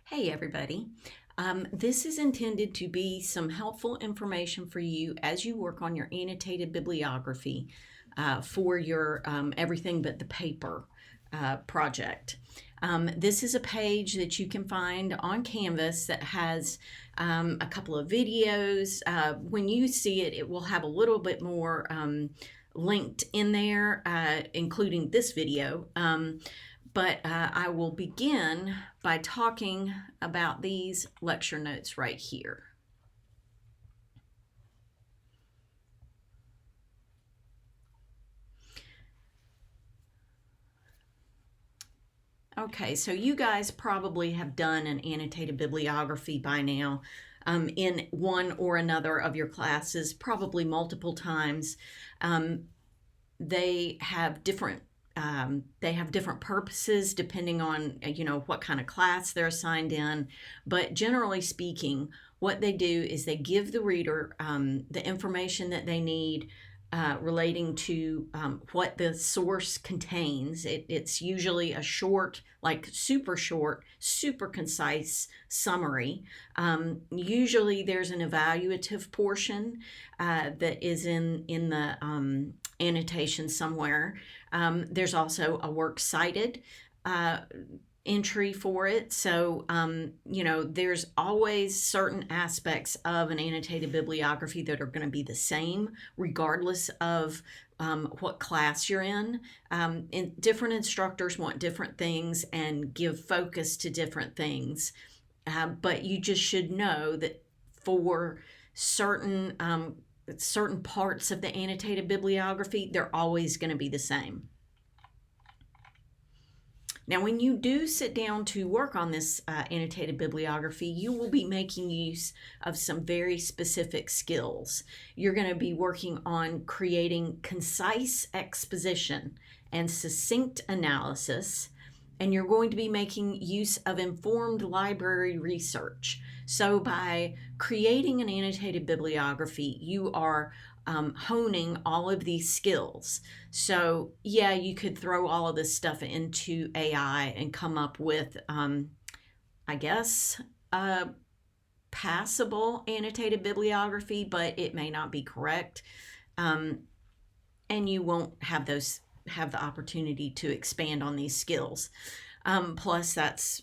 Hey everybody. This is intended to be some helpful information for you as you work on your annotated bibliography for your Everything But the Paper project. This is a page that you can find on Canvas that has a couple of videos. When you see it, it will have a little bit more linked in there, including this video. But I will begin by talking about these lecture notes right here. Okay, so you guys probably have done an annotated bibliography by now in one or another of your classes, probably multiple times. They have different purposes depending on what kind of class they're assigned in, but generally speaking, what they do is they give the reader the information that they need relating to what the source contains. It's usually a short, like super short, super concise summary. Usually there's an evaluative portion that is in the annotation somewhere. There's also a works cited entry for it. So, there's always certain aspects of an annotated bibliography that are going to be the same, regardless of what class you're in. And different instructors want different things and give focus to different things. But you just should know that for certain parts of the annotated bibliography, they're always going to be the same. Now, when you do sit down to work on this annotated bibliography, you will be making use of some very specific skills. You're going to be working on creating concise exposition and succinct analysis, and you're going to be making use of informed library research. So by creating an annotated bibliography, you are honing all of these skills. So yeah, you could throw all of this stuff into AI and come up with, I guess, a passable annotated bibliography, but it may not be correct. And you won't have the opportunity to expand on these skills. Plus that's,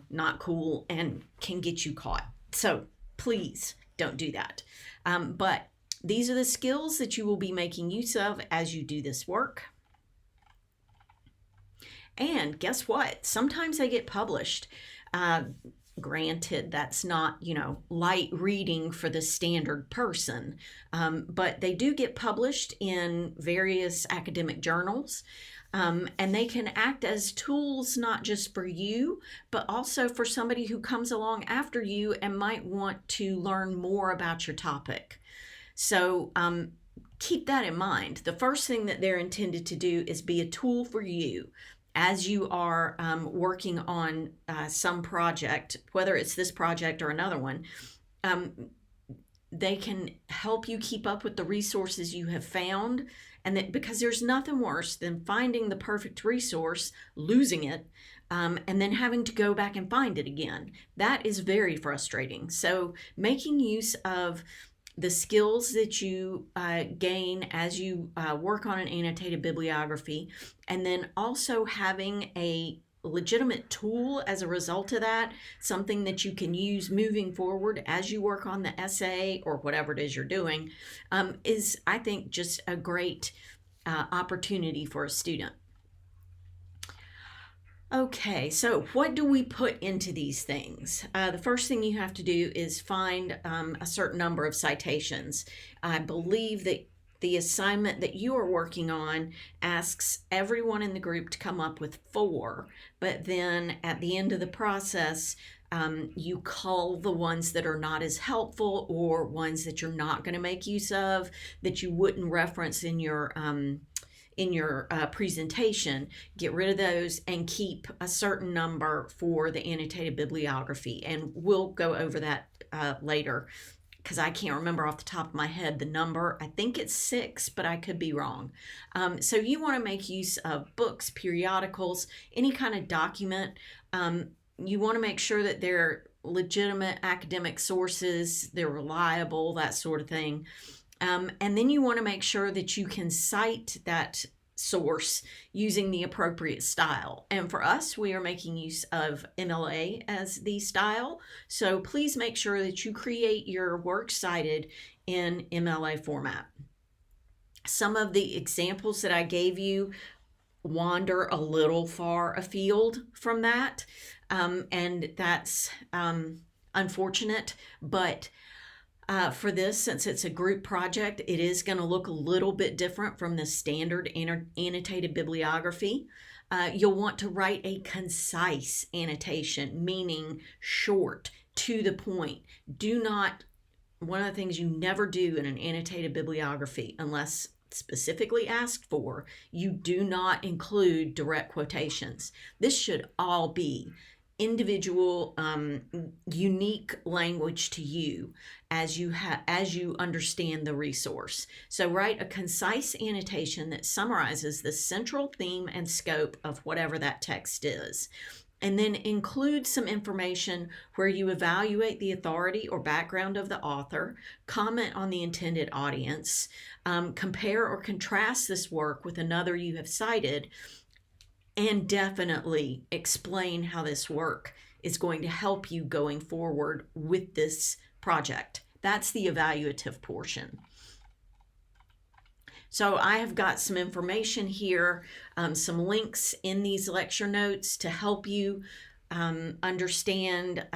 not cool and can get you caught. So please don't do that. But these are the skills that you will be making use of as you do this work. And guess what? Sometimes they get published. Granted, that's not, light reading for the standard person, but they do get published in various academic journals. And they can act as tools not just for you, but also for somebody who comes along after you and might want to learn more about your topic. So keep that in mind. The first thing that they're intended to do is be a tool for you as you are working on some project, whether it's this project or another one. They can help you keep up with the resources you have found, and that because there's nothing worse than finding the perfect resource, losing it, and then having to go back and find it again. That is very frustrating. So making use of the skills that you gain as you work on an annotated bibliography, and then also having a legitimate tool as a result of that, something that you can use moving forward as you work on the essay or whatever it is you're doing, is, I think, just a great opportunity for a student. Okay, so what do we put into these things? The first thing you have to do is find a certain number of citations. I believe that the assignment that you are working on asks everyone in the group to come up with 4, but then at the end of the process, you cull the ones that are not as helpful or ones that you're not going to make use of, that you wouldn't reference in your presentation. Get rid of those and keep a certain number for the annotated bibliography. And we'll go over that later, because I can't remember off the top of my head the number. I think it's 6, but I could be wrong. So you want to make use of books, periodicals, any kind of document you want to make sure that they're legitimate academic sources, they're reliable, that sort of thing. And then you want to make sure that you can cite that source using the appropriate style. And for us, we are making use of MLA as the style. So please make sure that you create your work cited in MLA format. Some of the examples that I gave you wander a little far afield from that, and that's unfortunate, but for this, since it's a group project, it is going to look a little bit different from the standard annotated bibliography. You'll want to write a concise annotation, meaning short, to the point. One of the things you never do in an annotated bibliography, unless specifically asked for, you do not include direct quotations. This should all be individual, unique language to you as you understand the resource. So write a concise annotation that summarizes the central theme and scope of whatever that text is. And then include some information where you evaluate the authority or background of the author, comment on the intended audience, compare or contrast this work with another you have cited, and definitely explain how this work is going to help you going forward with this project. That's the evaluative portion. So I have got some information here, some links in these lecture notes to help you understand,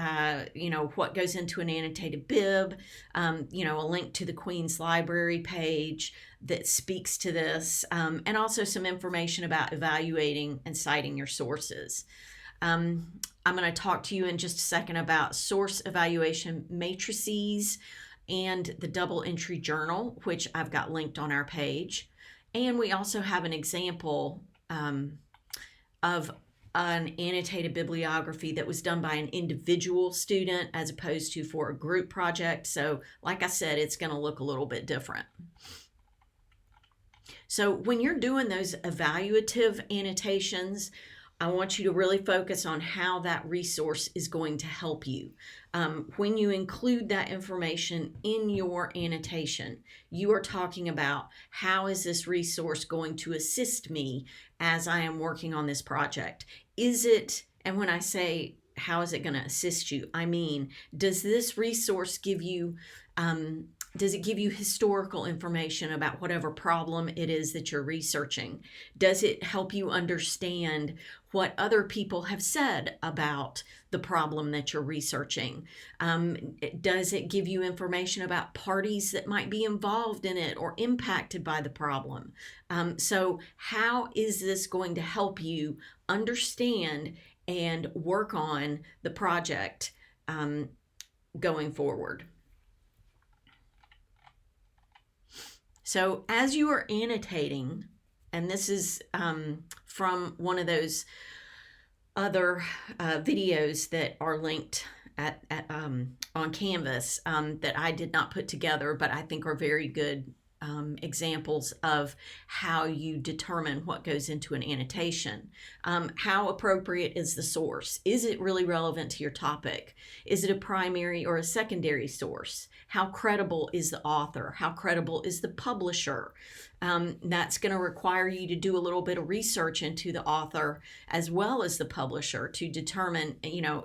what goes into an annotated bib, a link to the Queen's Library page that speaks to this, and also some information about evaluating and citing your sources. I'm going to talk to you in just a second about source evaluation matrices and the double entry journal, which I've got linked on our page. And we also have an example of an annotated bibliography that was done by an individual student as opposed to for a group project. So like I said, it's going to look a little bit different. So when you're doing those evaluative annotations, I want you to really focus on how that resource is going to help you. When you include that information in your annotation, you are talking about how is this resource going to assist me as I am working on this project? And when I say how is it going to assist you, I mean, does this resource give you does it give you historical information about whatever problem it is that you're researching? Does it help you understand what other people have said about the problem that you're researching? Does it give you information about parties that might be involved in it or impacted by the problem? So how is this going to help you understand and work on the project going forward? So as you are annotating, and this is from one of those other videos that are linked on Canvas that I did not put together, but I think are very good examples of how you determine what goes into an annotation. How appropriate is the source? Is it really relevant to your topic? Is it a primary or a secondary source? How credible is the author? How credible is the publisher? That's going to require you to do a little bit of research into the author as well as the publisher to determine,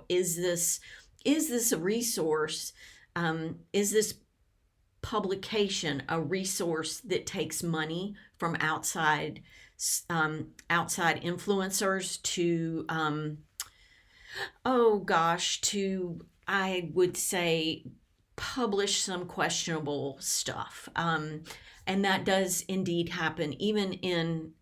is this a resource? Is this publication a resource that takes money from outside influencers to I would say publish some questionable stuff, and that does indeed happen even in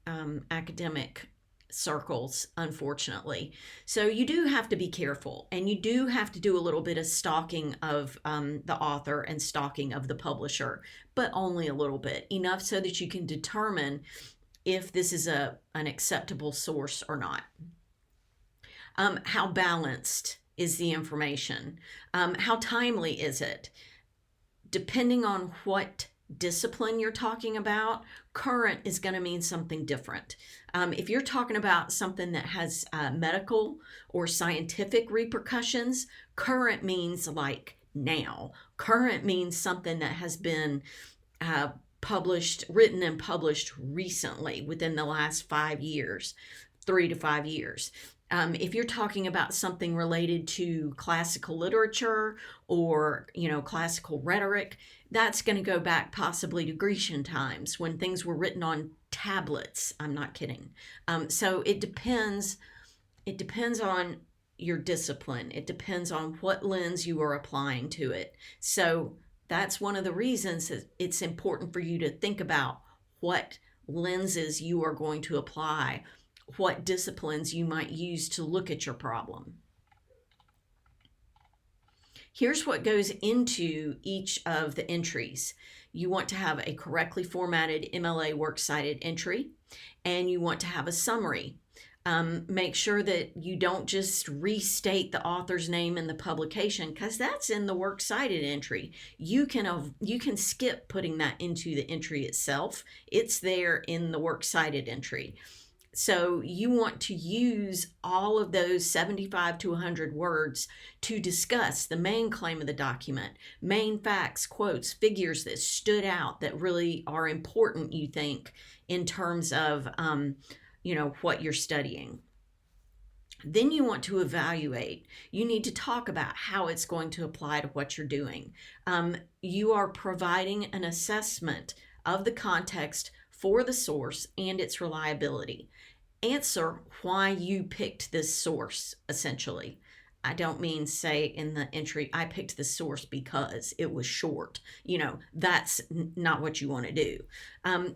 academic circles, unfortunately. So you do have to be careful, and you do have to do a little bit of stalking of the author and stalking of the publisher, but only a little bit, enough so that you can determine if this is an acceptable source or not. How balanced is the information? How timely is it? Depending on what discipline you're talking about, current is going to mean something different. If you're talking about something that has medical or scientific repercussions, current means like now. Current means something that has been written and published recently within the last 5 years, 3 to 5 years. If you're talking about something related to classical literature or, classical rhetoric, that's going to go back possibly to Grecian times when things were written on tablets. I'm not kidding. So it depends. It depends on your discipline. It depends on what lens you are applying to it. So that's one of the reasons that it's important for you to think about what lenses you are going to apply, what disciplines you might use to look at your problem. Here's what goes into each of the entries. You want to have a correctly formatted MLA Works Cited entry, and you want to have a summary. Make sure that you don't just restate the author's name in the publication, because that's in the Works Cited entry. You can skip putting that into the entry itself. It's there in the Works Cited entry. So you want to use all of those 75 to 100 words to discuss the main claim of the document, main facts, quotes, figures that stood out that really are important, you think, in terms of what you're studying. Then you want to evaluate. You need to talk about how it's going to apply to what you're doing. You are providing an assessment of the context for the source and its reliability. Answer why you picked this source, essentially. I don't mean say in the entry, I picked the source because it was short. That's not what you want to do.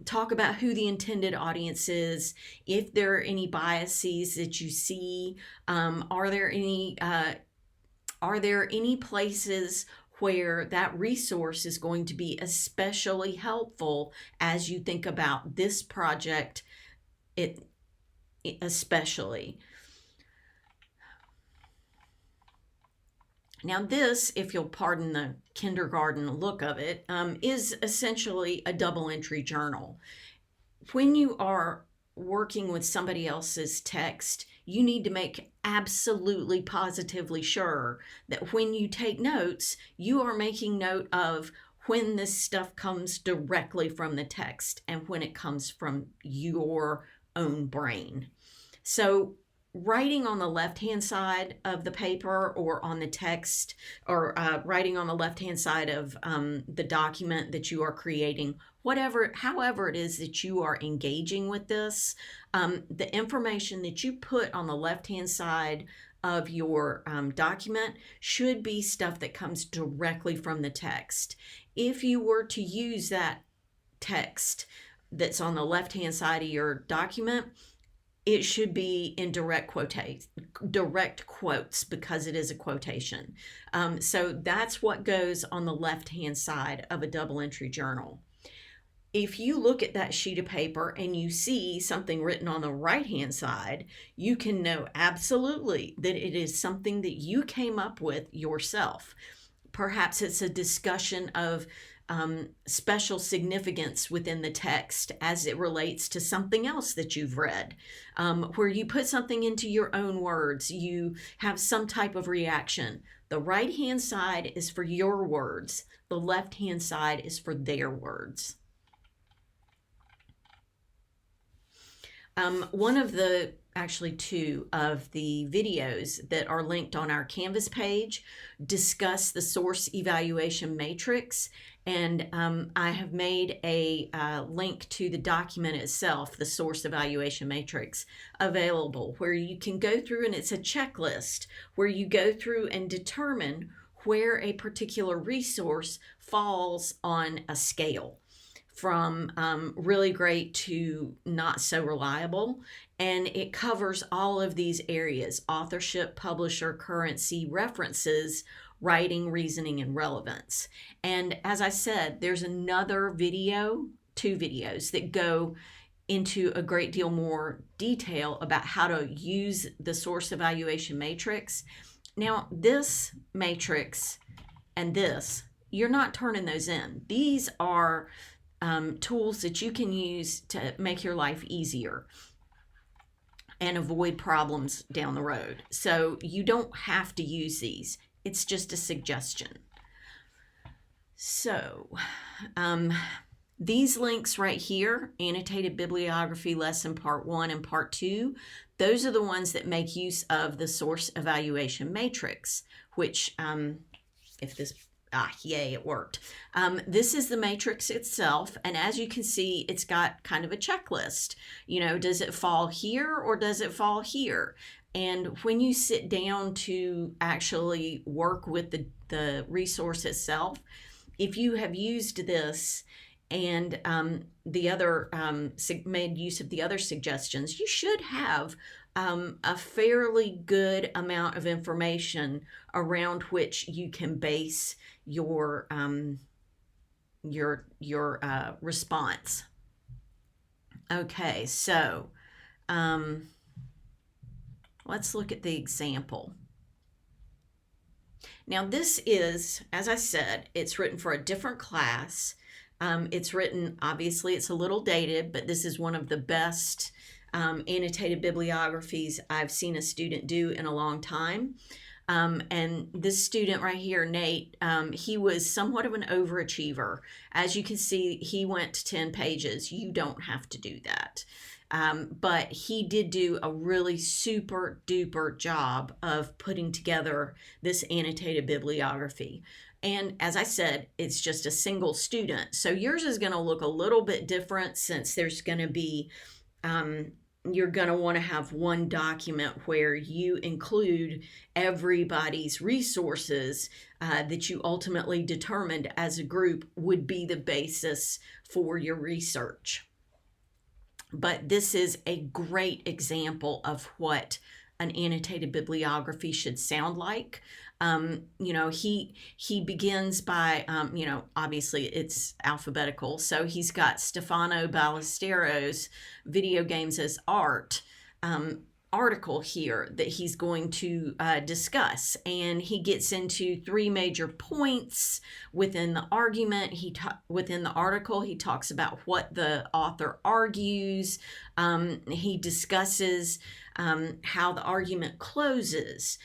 Talk about who the intended audience is, if there are any biases that you see. Are there any places where that resource is going to be especially helpful as you think about this project, especially. Now this, if you'll pardon the kindergarten look of it, is essentially a double entry journal. When you are working with somebody else's text, you need to make absolutely positively sure that when you take notes, you are making note of when this stuff comes directly from the text and when it comes from your own brain. So writing on the left-hand side of the paper or on the text, or writing on the left-hand side of the document that you are creating, however it is that you are engaging with this, the information that you put on the left-hand side of your document should be stuff that comes directly from the text. If you were to use that text that's on the left-hand side of your document, it should be in direct quotes because it is a quotation. So that's what goes on the left-hand side of a double entry journal. If you look at that sheet of paper and you see something written on the right-hand side, you can know absolutely that it is something that you came up with yourself. Perhaps it's a discussion of special significance within the text as it relates to something else that you've read, where you put something into your own words, you have some type of reaction. The right-hand side is for your words. The left-hand side is for their words. One of the, actually two of the videos that are linked on our Canvas page discuss the source evaluation matrix, and I have made a link to the document itself, the source evaluation matrix, available, where you can go through, and it's a checklist where you go through and determine where a particular resource falls on a scale from really great to not so reliable. And it covers all of these areas: authorship, publisher, currency, references, writing, reasoning, and relevance. And as I said, there's another video, 2 videos that go into a great deal more detail about how to use the source evaluation matrix. Now, this matrix and this, you're not turning those in. These are tools that you can use to make your life easier and avoid problems down the road. So you don't have to use these. It's just a suggestion. So these links right here, Annotated Bibliography Lesson Part 1 and Part 2, those are the ones that make use of the Source Evaluation Matrix, which if this, yay, it worked. This is the matrix itself, and as you can see, it's got kind of a checklist. You know, does it fall here or does it fall here? And when you sit down to actually work with the resource itself, if you have used this and the other made use of the other suggestions, you should have a fairly good amount of information around which you can base your response. Okay, so let's look at the example. Now this is, as I said, it's written for a different class. It's written, obviously it's a little dated, but this is one of the best annotated bibliographies I've seen a student do in a long time. And this student right here, Nate, he was somewhat of an overachiever. As you can see, he went to 10 pages. You don't have to do that. But he did do a really super duper job of putting together this annotated bibliography. And as I said, it's just a single student. So yours is going to look a little bit different, since there's going to be, you're going to want to have one document where you include everybody's resources that you ultimately determined as a group would be the basis for your research. But this is a great example of what an annotated bibliography should sound like. You know, he begins by, you know, obviously it's alphabetical. So he's got Stefano Ballesteros' Video Games as Art article here that he's going to discuss. And he gets into 3 major points within the argument. Within the article, he talks about what the author argues. He discusses how the argument closes.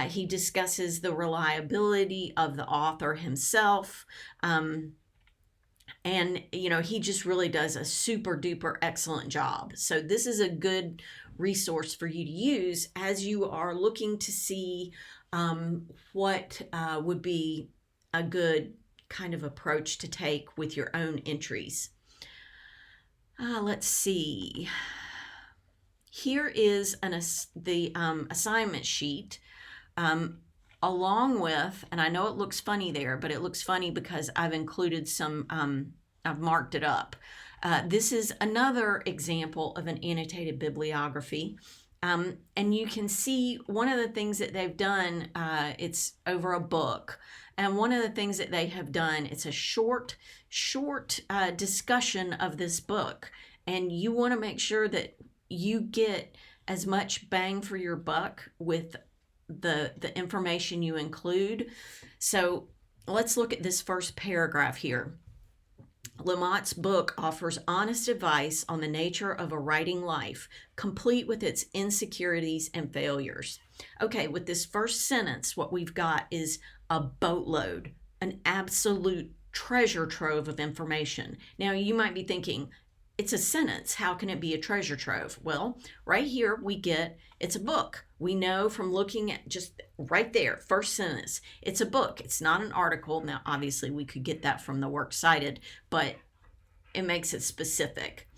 He discusses the reliability of the author himself. And, you know, he just really does a super duper excellent job. So this is a good resource for you to use as you are looking to see what would be a good kind of approach to take with your own entries. Let's see. Here is the assignment sheet. Along with, and I know it looks funny there, but it looks funny because I've included some, I've marked it up. This is another example of an annotated bibliography. And you can see one of the things that they've done, it's over a book. And one of the things that they have done, it's a short discussion of this book. And you want to make sure that you get as much bang for your buck with the information you include. So let's look at this first paragraph here. Lamott's book offers honest advice on the nature of a writing life, complete with its insecurities and failures. Okay, with this first sentence, what we've got is a boatload, an absolute treasure trove of information. Now, you might be thinking, it's a sentence. How can it be a treasure trove? Well, right here we get, it's a book. We know from looking at just right there, first sentence, it's a book. It's not an article. Now, obviously, we could get that from the works cited, but it makes it specific.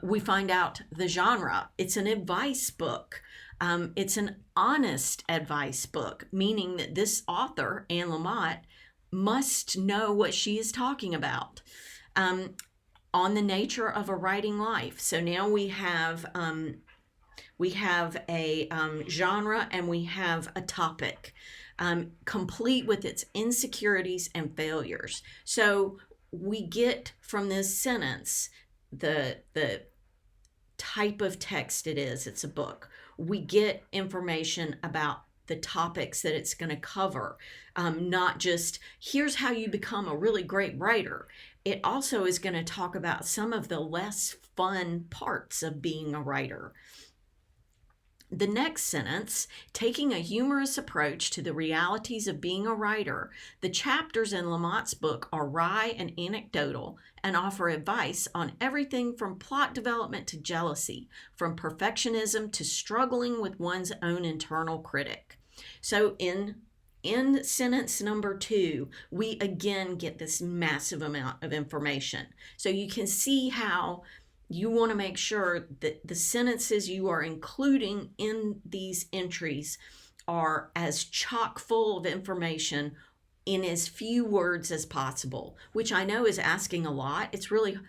We find out the genre. It's an advice book. It's an honest advice book, meaning that this author, Anne Lamott, must know what she is talking about. On the nature of a writing life. So now we have a genre and we have a topic, complete with its insecurities and failures. So we get from this sentence the type of text it is. It's a book. We get information about the topics that it's going to cover. Not just, here's how you become a really great writer. It also is going to talk about some of the less fun parts of being a writer. The next sentence, taking a humorous approach to the realities of being a writer, the chapters in Lamont's book are wry and anecdotal and offer advice on everything from plot development to jealousy, from perfectionism to struggling with one's own internal critic. So in sentence number 2, we again get this massive amount of information. So you can see how you want to make sure that the sentences you are including in these entries are as chock full of information in as few words as possible, which I know is asking a lot. It's really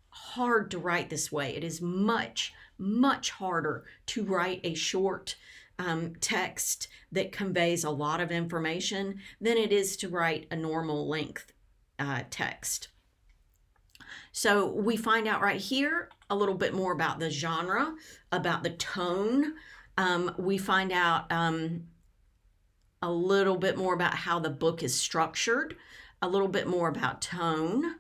hard to write this way. It is much, much harder to write a short text that conveys a lot of information than it is to write a normal length text. So we find out right here a little bit more about the genre, about the tone. We find out a little bit more about how the book is structured, a little bit more about tone,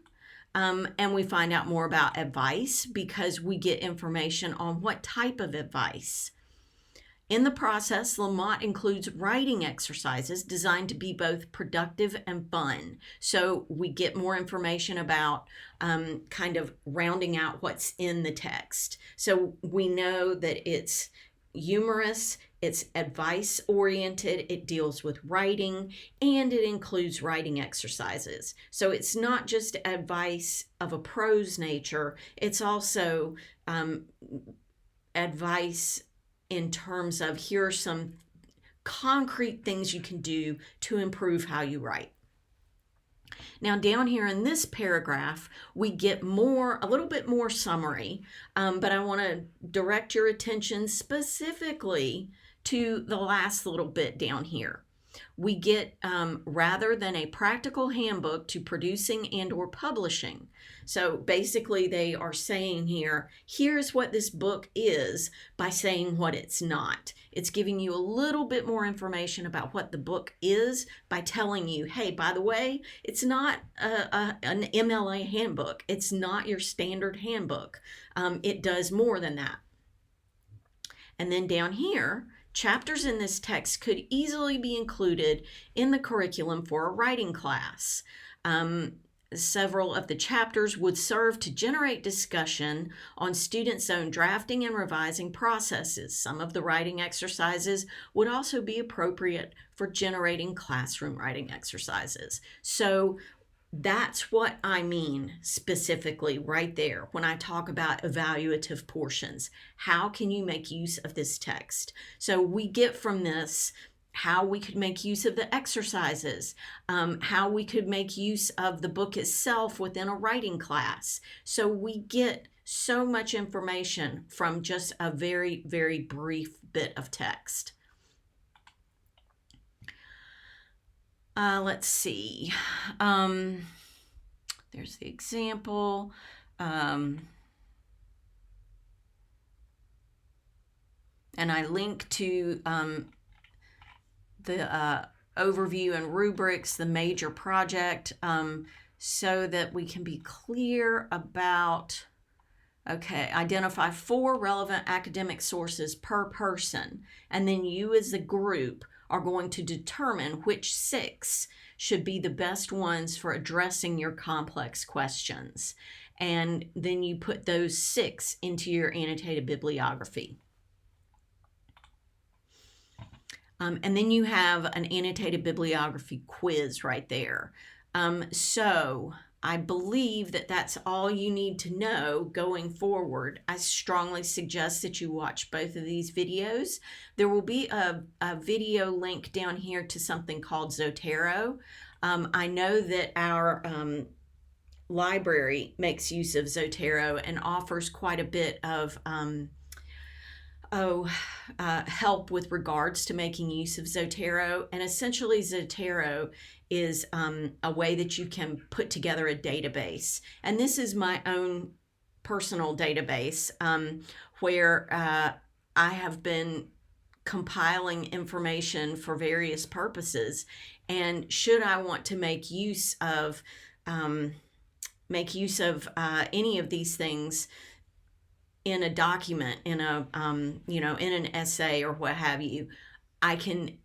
and we find out more about advice because we get information on what type of advice. In the process, Lamont includes writing exercises designed to be both productive and fun. So we get more information about kind of rounding out what's in the text. So we know that it's humorous, it's advice-oriented, it deals with writing, and it includes writing exercises. So it's not just advice of a prose nature, it's also advice in terms of here are some concrete things you can do to improve how you write. Now down here in this paragraph, we get a little bit more summary, but I want to direct your attention specifically to the last little bit down here. We get rather than a practical handbook to producing and or publishing. So basically they are saying here, here's what this book is by saying what it's not. It's giving you a little bit more information about what the book is by telling you, hey, by the way, it's not an MLA handbook. It's not your standard handbook. It does more than that. And then down here, chapters in this text could easily be included in the curriculum for a writing class. Several of the chapters would serve to generate discussion on students' own drafting and revising processes. Some of the writing exercises would also be appropriate for generating classroom writing exercises. So that's what I mean specifically right there when I talk about evaluative portions. How can you make use of this text? So we get from this how we could make use of the exercises, how we could make use of the book itself within a writing class. So we get so much information from just a very, very brief bit of text. Let's see. There's the example. And I link to the overview and rubrics, the major project, so that we can be clear about, okay, identify 4 relevant academic sources per person, and then you as a group are going to determine which 6 should be the best ones for addressing your complex questions. And then you put those 6 into your annotated bibliography. And then you have an annotated bibliography quiz right there. So I believe that that's all you need to know going forward. I strongly suggest that you watch both of these videos. There will be a video link down here to something called Zotero. I know that our library makes use of Zotero and offers quite a bit of help with regards to making use of Zotero. And essentially Zotero is a way that you can put together a database. And this is my own personal database where I have been compiling information for various purposes. And should I want to make use of any of these things in a document, in a in an essay or what have you, I can,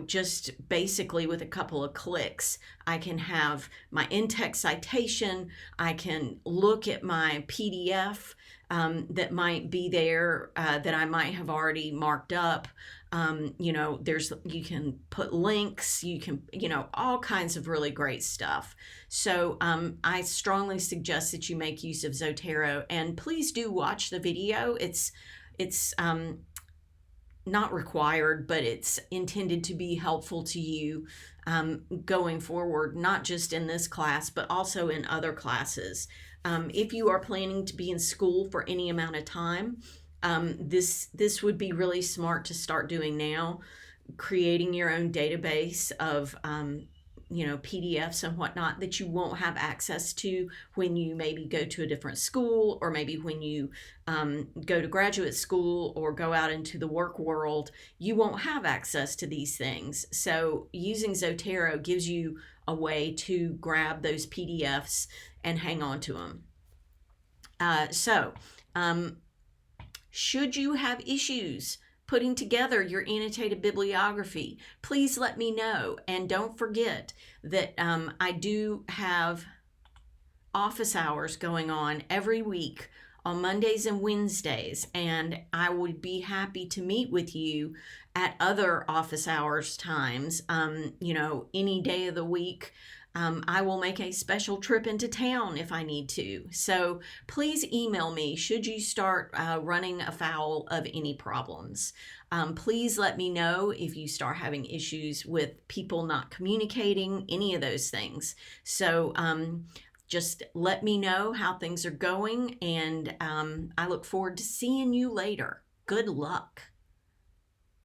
just basically with a couple of clicks, I can have my in-text citation. I can look at my PDF that might be there, that I might have already marked up. You can put links, you can, all kinds of really great stuff. So I strongly suggest that you make use of Zotero, and please do watch the video. It's not required, but it's intended to be helpful to you going forward, not just in this class, but also in other classes. If you are planning to be in school for any amount of time, this would be really smart to start doing now, creating your own database of PDFs and whatnot that you won't have access to when you maybe go to a different school, or maybe when you go to graduate school or go out into the work world. You won't have access to these things. So using Zotero gives you a way to grab those PDFs and hang on to them. Should you have issues putting together your annotated bibliography, please let me know. And don't forget that I do have office hours going on every week on Mondays and Wednesdays, and I would be happy to meet with you at other office hours times, any day of the week. I will make a special trip into town if I need to. So please email me should you start running afoul of any problems. Please let me know if you start having issues with people not communicating, any of those things. So just let me know how things are going, and I look forward to seeing you later. Good luck.